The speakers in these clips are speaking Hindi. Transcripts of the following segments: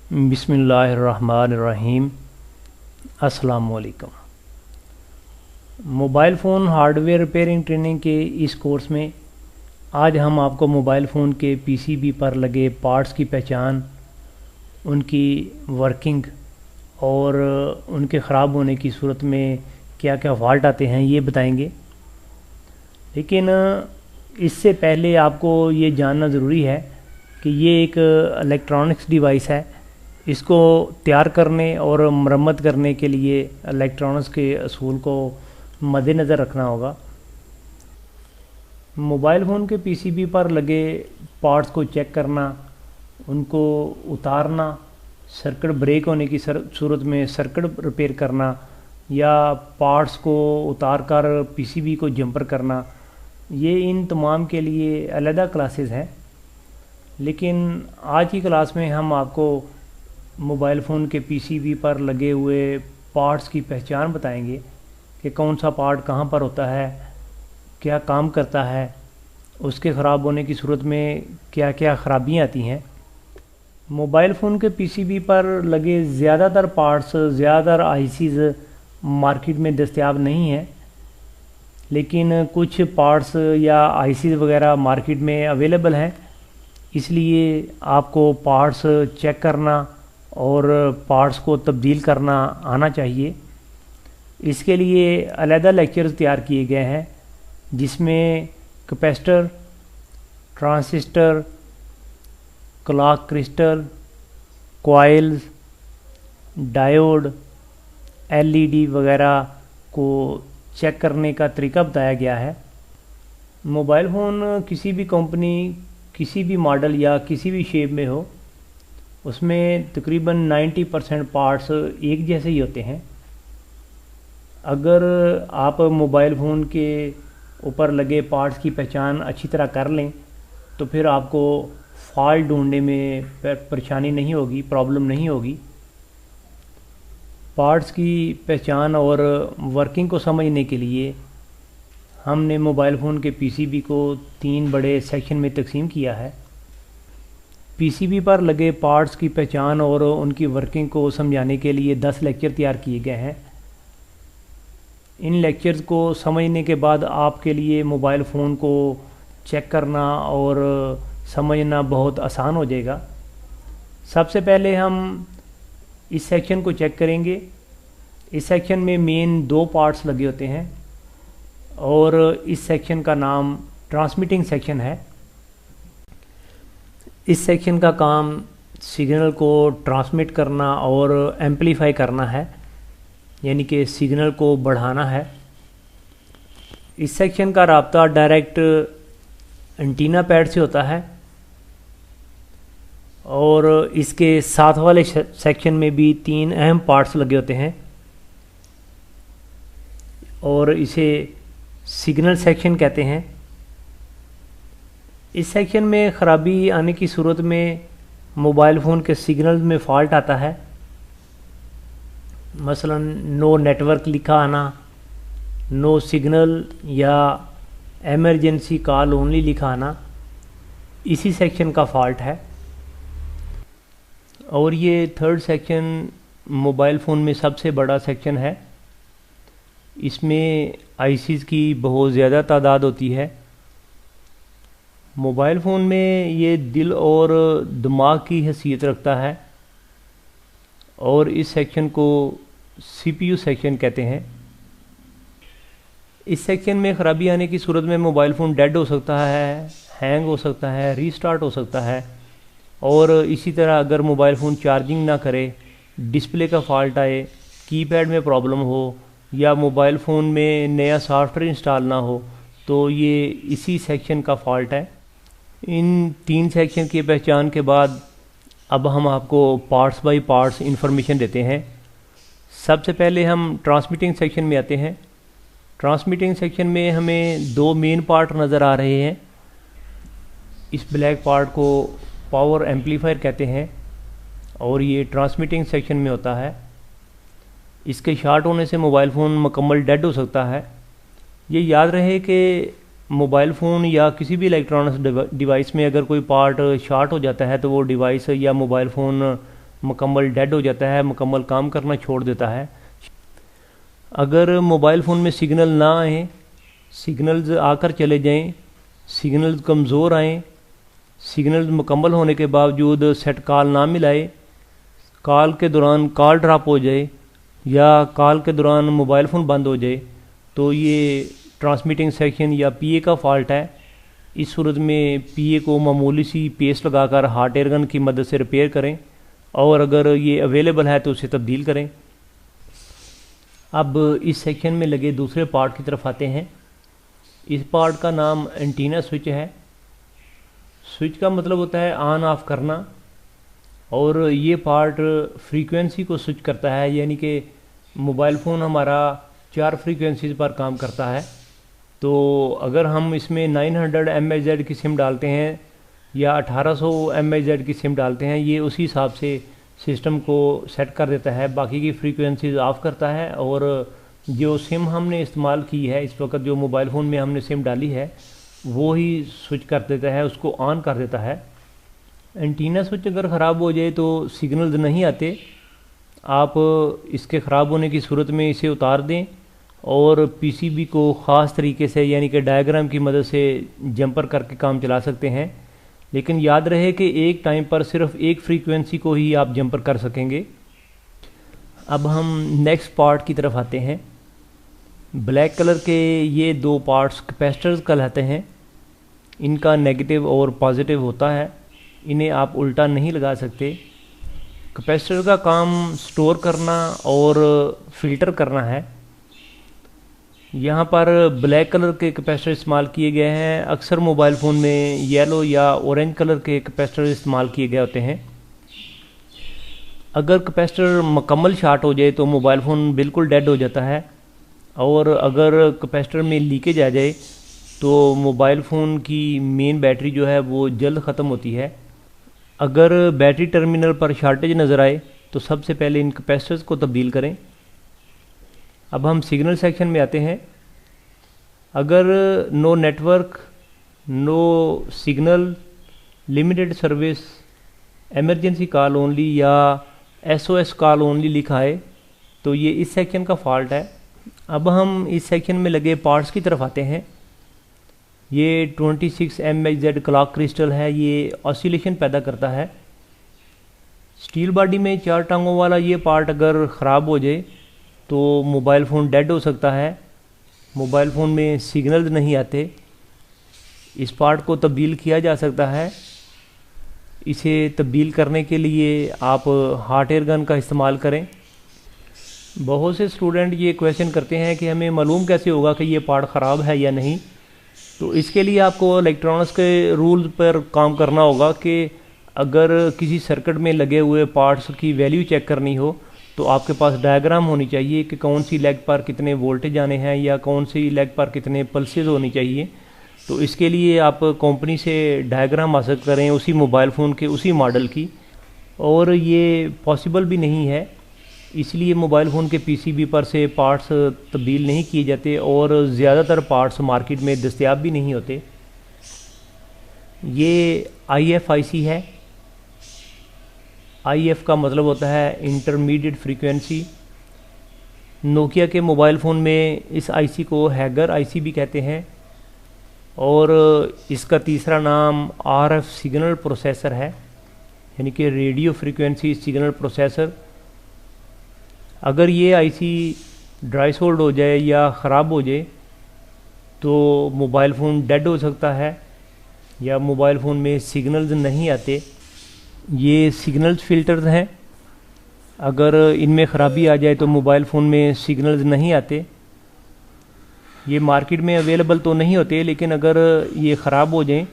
बिस्मिल्लाहिर्रहमानिर्रहीम। अस्सलामुअलैकुम। Mobile phone hardware repairing training के इस कोर्स में आज हम आपको मोबाइल फ़ोन के पीसीबी पर लगे पार्ट्स की पहचान, उनकी वर्किंग और उनके ख़राब होने की सूरत में क्या क्या फ़ॉल्ट आते हैं ये बताएंगे। लेकिन इससे पहले आपको ये जानना ज़रूरी है कि ये एक इलेक्ट्रॉनिक्स डिवाइस है। इसको तैयार करने और मरम्मत करने के लिए इलेक्ट्रॉनिक्स के असूल को मद्देनज़र रखना होगा। मोबाइल फ़ोन के पीसीबी पर लगे पार्ट्स को चेक करना, उनको उतारना, सर्किट ब्रेक होने की सूरत में सर्किट रिपेयर करना या पार्ट्स को उतार कर पीसीबी को जंपर करना, ये इन तमाम के लिए अलग क्लासेस हैं। लेकिन आज की क्लास में हम आपको मोबाइल फ़ोन के पीसीबी पर लगे हुए पार्ट्स की पहचान बताएंगे कि कौन सा पार्ट कहाँ पर होता है, क्या काम करता है, उसके ख़राब होने की सूरत में क्या क्या ख़राबियाँ आती हैं। मोबाइल फ़ोन के पीसीबी पर लगे ज़्यादातर पार्ट्स, ज़्यादातर आईसीज़ मार्केट में दस्तयाब नहीं हैं, लेकिन कुछ पार्ट्स या आईसीज़ वगैरह मार्केट में अवेलेबल हैं। इसलिए आपको पार्ट्स चेक करना और पार्ट्स को तब्दील करना आना चाहिए। इसके लिए अलग लेक्चर्स तैयार किए गए हैं, जिसमें capacitor, transistor, clock crystal, coils, diode, LED वगैरह को चेक करने का तरीका बताया गया है। मोबाइल फ़ोन किसी भी कंपनी, किसी भी मॉडल या किसी भी शेप में हो, उसमें तकरीबन 90% पार्ट्स एक जैसे ही होते हैं। अगर आप मोबाइल फ़ोन के ऊपर लगे पार्ट्स की पहचान अच्छी तरह कर लें तो फिर आपको फॉल्ट ढूंढने में परेशानी नहीं होगी, प्रॉब्लम नहीं होगी। पार्ट्स की पहचान और वर्किंग को समझने के लिए हमने मोबाइल फ़ोन के पीसीबी को 3 बड़े सेक्शन में तकसीम किया है। पीसीबी पर लगे पार्ट्स की पहचान और उनकी वर्किंग को समझाने के लिए 10 लेक्चर तैयार किए गए हैं। इन लेक्चर्स को समझने के बाद आपके लिए मोबाइल फ़ोन को चेक करना और समझना बहुत आसान हो जाएगा। सबसे पहले हम इस सेक्शन को चेक करेंगे। इस सेक्शन में मेन 2 पार्ट्स लगे होते हैं और इस सेक्शन का नाम ट्रांसमिटिंग सेक्शन है। इस सेक्शन का काम सिग्नल को ट्रांसमिट करना और एम्पलीफाई करना है, यानी कि सिग्नल को बढ़ाना है। इस सेक्शन का राब्ता डायरेक्ट एंटीना पैड से होता है और इसके साथ वाले सेक्शन में भी 3 अहम पार्ट्स लगे होते हैं और इसे सिग्नल सेक्शन कहते हैं। इस सेक्शन में ख़राबी आने की सूरत में मोबाइल फ़ोन के सिग्नल में फ़ॉल्ट आता है। मसलन नो नेटवर्क लिखा आना, नो सिग्नल या एमरजेंसी कॉल ओनली लिखा आना, इसी सेक्शन का फ़ॉल्ट है। और ये 3rd सेक्शन मोबाइल फ़ोन में सबसे बड़ा सेक्शन है। इसमें आईसीज़ की बहुत ज़्यादा तादाद होती है। मोबाइल फ़ोन में ये दिल और दिमाग की हैसियत रखता है और इस सेक्शन को सीपीयू सेक्शन कहते हैं। इस सेक्शन में ख़राबी आने की सूरत में मोबाइल फ़ोन डेड हो सकता है, हैंग हो सकता है, रीस्टार्ट हो सकता है। और इसी तरह अगर मोबाइल फ़ोन चार्जिंग ना करे, डिस्प्ले का फ़ॉल्ट आए, कीपैड में प्रॉब्लम हो या मोबाइल फ़ोन में नया सॉफ्टवेयर इंस्टॉल ना हो, तो ये इसी सेक्शन का फ़ॉल्ट है। इन 3 सेक्शन की पहचान के बाद अब हम आपको पार्ट्स बाय पार्ट्स इंफॉर्मेशन देते हैं। सबसे पहले हम ट्रांसमिटिंग सेक्शन में आते हैं। ट्रांसमिटिंग सेक्शन में हमें 2 मेन पार्ट नज़र आ रहे हैं। इस ब्लैक पार्ट को पावर एम्पलीफायर कहते हैं और ये ट्रांसमिटिंग सेक्शन में होता है। इसके शॉर्ट होने से मोबाइल फ़ोन मुकम्मल डेड हो सकता है। ये याद रहे कि मोबाइल फ़ोन या किसी भी इलेक्ट्रॉनिक्स डिवाइस में अगर कोई पार्ट शॉर्ट हो जाता है तो वो डिवाइस या मोबाइल फ़ोन मुकम्मल डेड हो जाता है, मुकम्मल काम करना छोड़ देता है। अगर मोबाइल फ़ोन में सिग्नल ना आए, सिग्नल्स आकर चले जाएं, सिग्नल्स कमज़ोर आएँ, सिग्नल्स मुकम्मल होने के बावजूद सेट कॉल ना मिलाए, कॉल के दौरान कॉल ड्रॉप हो जाए या कॉल के दौरान मोबाइल फ़ोन बंद हो जाए, तो ये ट्रांसमिटिंग सेक्शन या पीए का फॉल्ट है। इस सूरत में पीए को मामूली सी पेस्ट लगाकर हॉट एयर गन की मदद से रिपेयर करें, और अगर ये अवेलेबल है तो उसे तब्दील करें। अब इस सेक्शन में लगे दूसरे पार्ट की तरफ आते हैं। इस पार्ट का नाम एंटीना स्विच है। स्विच का मतलब होता है ऑन ऑफ करना, और ये पार्ट फ्रीक्वेंसी को स्विच करता है, यानी कि मोबाइल फ़ोन हमारा 4 फ्रीक्वेंसीज़ पर काम करता है। तो अगर हम इसमें 900 MHz की सिम डालते हैं या 1800 MHz की सिम डालते हैं, ये उसी हिसाब से सिस्टम को सेट कर देता है, बाकी की फ्रीक्वेंसीज ऑफ करता है, और जो सिम हमने इस्तेमाल की है इस वक्त, जो मोबाइल फ़ोन में हमने सिम डाली है, वो ही स्विच कर देता है, उसको ऑन कर देता है। एंटीना स्विच अगर ख़राब हो जाए तो सिग्नल्स नहीं आते। आप इसके ख़राब होने की सूरत में इसे उतार दें और पीसीबी को ख़ास तरीके से, यानी कि डायग्राम की मदद से जंपर करके काम चला सकते हैं। लेकिन याद रहे कि एक टाइम पर सिर्फ एक फ्रीक्वेंसी को ही आप जंपर कर सकेंगे। अब हम नेक्स्ट पार्ट की तरफ आते हैं। ब्लैक कलर के ये 2 पार्ट्स कैपेसिटर्स कहलाते हैं। इनका नेगेटिव और पॉजिटिव होता है, इन्हें आप उल्टा नहीं लगा सकते। कैपेसिटर का काम स्टोर करना और फिल्टर करना है। यहाँ पर ब्लैक कलर के कैपेसिटर इस्तेमाल किए गए हैं। अक्सर मोबाइल फ़ोन में येलो या ऑरेंज कलर के कैपेसिटर इस्तेमाल किए गए होते हैं। अगर कैपेसिटर मुकम्मल शॉर्ट हो जाए तो मोबाइल फ़ोन बिल्कुल डेड हो जाता है, और अगर कैपेसिटर में लीकेज आ जाए तो मोबाइल फ़ोन की मेन बैटरी जो है वो जल्द ख़त्म होती है। अगर बैटरी टर्मिनल पर शॉर्टेज नज़र आए तो सबसे पहले इन कैपेसिटर्स को तब्दील करें। अब हम सिग्नल सेक्शन में आते हैं। अगर no network, no signal, limited service, emergency call only या SOS कॉल ओनली लिखा है तो ये इस सेक्शन का फॉल्ट है। अब हम इस सेक्शन में लगे पार्ट्स की तरफ आते हैं। ये 26 MHz क्लॉक क्रिस्टल है, ये ऑसिलेशन पैदा करता है। स्टील बॉडी में 4 टांगों वाला ये पार्ट अगर ख़राब हो जाए तो मोबाइल फ़ोन डेड हो सकता है, मोबाइल फ़ोन में सिग्नल नहीं आते। इस पार्ट को तब्दील किया जा सकता है। इसे तब्दील करने के लिए आप हॉट एयर गन का इस्तेमाल करें। बहुत से स्टूडेंट ये क्वेश्चन करते हैं कि हमें मालूम कैसे होगा कि ये पार्ट ख़राब है या नहीं। तो इसके लिए आपको इलेक्ट्रॉनिक्स के रूल्स पर काम करना होगा कि अगर किसी सर्किट में लगे हुए पार्ट्स की वैल्यू चेक करनी हो तो आपके पास डायग्राम होनी चाहिए कि कौन सी लेग पर कितने वोल्टेज आने हैं या कौन सी लेग पर कितने पल्सेस होनी चाहिए। तो इसके लिए आप कंपनी से डायग्राम हासिल करें उसी मोबाइल फ़ोन के उसी मॉडल की, और ये पॉसिबल भी नहीं है, इसलिए मोबाइल फ़ोन के पीसीबी पर से पार्ट्स तब्दील नहीं किए जाते और ज़्यादातर पार्ट्स मार्केट में दस्तयाब भी नहीं होते। ये IFIC है। IF का मतलब होता है इंटरमीडिएट फ्रीक्वेंसी। नोकिया के मोबाइल फ़ोन में इस IC को हैगर IC भी कहते हैं, और इसका तीसरा नाम RF सिग्नल प्रोसेसर है, यानी कि रेडियो फ्रीक्वेंसी सिग्नल प्रोसेसर। अगर ये IC ड्राई सोल्ड हो जाए या ख़राब हो जाए तो मोबाइल फ़ोन डेड हो सकता है या मोबाइल फ़ोन में सिग्नल्स नहीं आते। ये सिग्नल्स फ़िल्टर्स हैं, अगर इनमें ख़राबी आ जाए तो मोबाइल फ़ोन में सिग्नल्स नहीं आते। ये मार्केट में अवेलेबल तो नहीं होते, लेकिन अगर ये ख़राब हो जाएं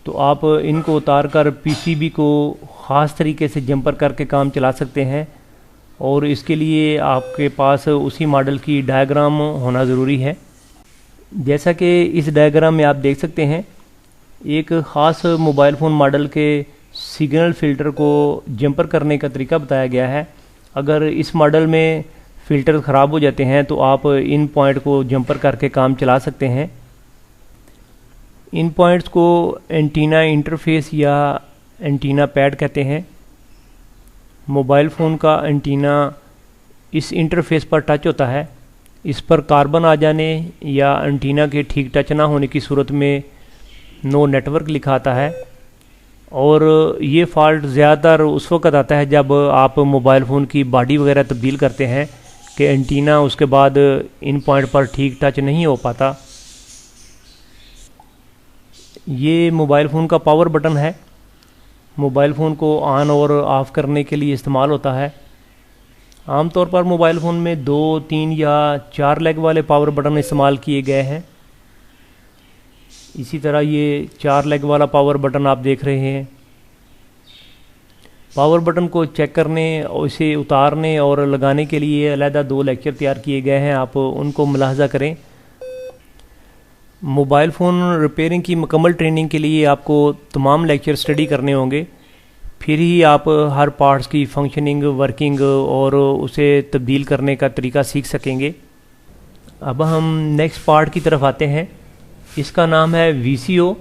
तो आप इनको उतार कर पीसीबी को ख़ास तरीके से जंपर करके काम चला सकते हैं, और इसके लिए आपके पास उसी मॉडल की डायग्राम होना ज़रूरी है। जैसा कि इस डायग्राम में आप देख सकते हैं, एक ख़ास मोबाइल फ़ोन मॉडल के सिग्नल फ़िल्टर को जंपर करने का तरीका बताया गया है। अगर इस मॉडल में फ़िल्टर ख़राब हो जाते हैं तो आप इन पॉइंट को जंपर करके काम चला सकते हैं। इन पॉइंट्स को एंटीना इंटरफेस या एंटीना पैड कहते हैं। मोबाइल फ़ोन का एंटीना इस इंटरफेस पर टच होता है। इस पर कार्बन आ जाने या एंटीना के ठीक टच ना होने की सूरत में नो नेटवर्क लिखा आता है। और ये फ़ॉल्ट ज़्यादातर उस वक्त आता है जब आप मोबाइल फ़ोन की बॉडी वगैरह तब्दील करते हैं कि एंटीना उसके बाद इन पॉइंट पर ठीक टच नहीं हो पाता। ये मोबाइल फ़ोन का पावर बटन है, मोबाइल फ़ोन को ऑन और ऑफ़ करने के लिए इस्तेमाल होता है। आमतौर पर मोबाइल फ़ोन में 2, 3 या 4 लेग वाले पावर बटन इस्तेमाल किए गए हैं। इसी तरह ये 4 लेग वाला पावर बटन आप देख रहे हैं। पावर बटन को चेक करने और इसे उतारने और लगाने के लिए अलहदा 2 लेक्चर तैयार किए गए हैं, आप उनको मुलाहजा करें। मोबाइल फ़ोन रिपेयरिंग की मुकम्मल ट्रेनिंग के लिए आपको तमाम लेक्चर स्टडी करने होंगे, फिर ही आप हर पार्ट्स की फंक्शनिंग, वर्किंग और उसे तब्दील करने का तरीका सीख सकेंगे। अब हम नेक्स्ट पार्ट की तरफ आते हैं। इसका नाम है VCO।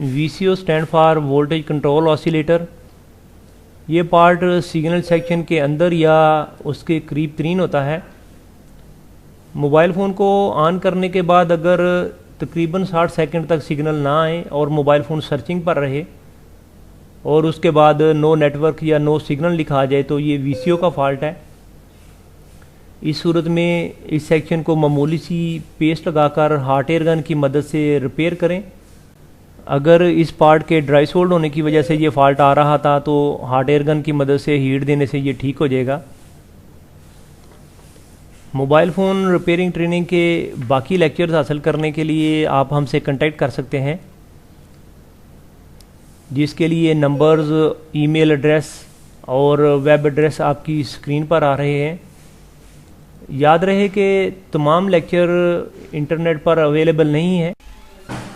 VCO stand for voltage control oscillator. ये पार्ट सिग्नल सेक्शन के अंदर या उसके करीब तरीन होता है। मोबाइल फ़ोन को ऑन करने के बाद अगर तकरीबन 60 सेकंड तक सिग्नल ना आए और मोबाइल फ़ोन सर्चिंग पर रहे और उसके बाद नो नेटवर्क या नो सिग्नल लिखा आ जाए तो ये VCO का फॉल्ट है। इस सूरत में इस सेक्शन को मामूली सी पेस्ट लगाकर हॉट एयर गन की मदद से रिपेयर करें। अगर इस पार्ट के ड्राई सोल्ड होने की वजह से ये फॉल्ट आ रहा था तो हॉट एयर गन की मदद से हीट देने से ये ठीक हो जाएगा। मोबाइल फ़ोन रिपेयरिंग ट्रेनिंग के बाकी लेक्चर्स हासिल करने के लिए आप हमसे कांटेक्ट कर सकते हैं, जिसके लिए नंबर्स, ईमेल एड्रेस और वेब एड्रेस आपकी स्क्रीन पर आ रहे हैं। याद रहे कि तमाम लेक्चर इंटरनेट पर अवेलेबल नहीं है।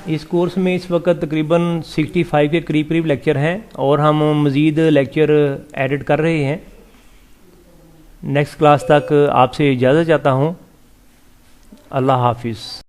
इस कोर्स में इस वक्त तकरीबन 65 के करीब लेक्चर हैं और हम मज़ीद लेक्चर एडिट कर रहे हैं। नेक्स्ट क्लास तक आपसे इजाज़त चाहता हूँ। अल्लाह हाफिज़।